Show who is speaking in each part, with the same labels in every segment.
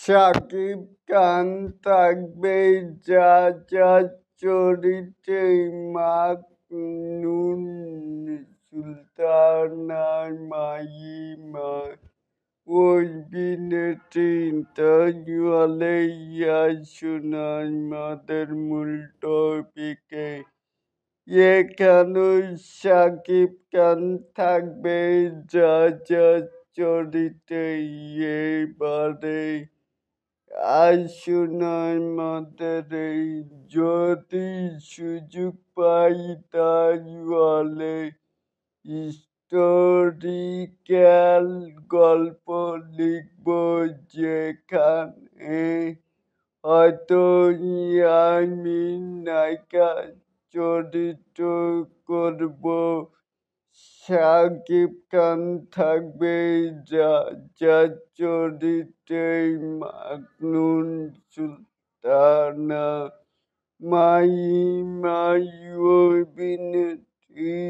Speaker 1: শাকিব খান থাকবে যা যা চরিত্রে মাকনুন সুলতানা মাহিমা অভিনেত্রী তাহলে আসুন আমাদের মূল টপিকে। এখানে শাকিব খান থাকবে যা যা চরিত্রে এবারে আসুন আমাদের যদি সুযোগ পাই তাহলে হিস্টোরিক্যাল গল্প লিখব যেখানে হয়তো আমি নায়িকা চরিত্র করব। শাকিব খান থাকবে যা যা চরিত্রে মাকনুন সুলতানা মাহিমা অভিনেত্রী।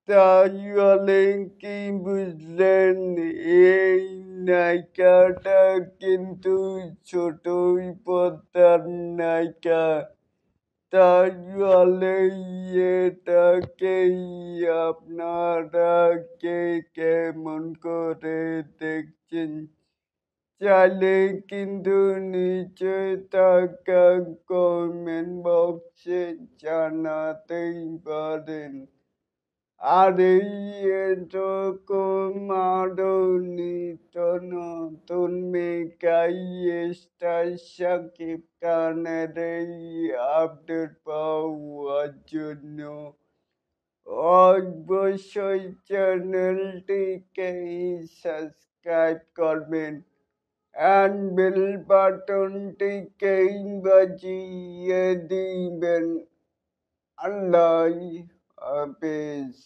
Speaker 1: তাহলে কি বুঝলেন? এই নায়িকাটা কিন্তু ছোটই পর্দার নায়িকা। তাহলে এটাকেই আপনারা কে কেমন করে দেখছেন? চাইলে কিন্তু নিচে থাকা কমেন্ট বক্সে জানাতেই পারেন। আর এই এরকম আরো নিত্য নতুন মেগাই স্টার শাকিব খানের এই আপডেট পাওয়ার জন্য অবশ্যই চ্যানেলটিকে সাবস্ক্রাইব করবেন and বেল বাটনটিকে বাজিয়ে দিবেন। আল্লাহ হাফেজ।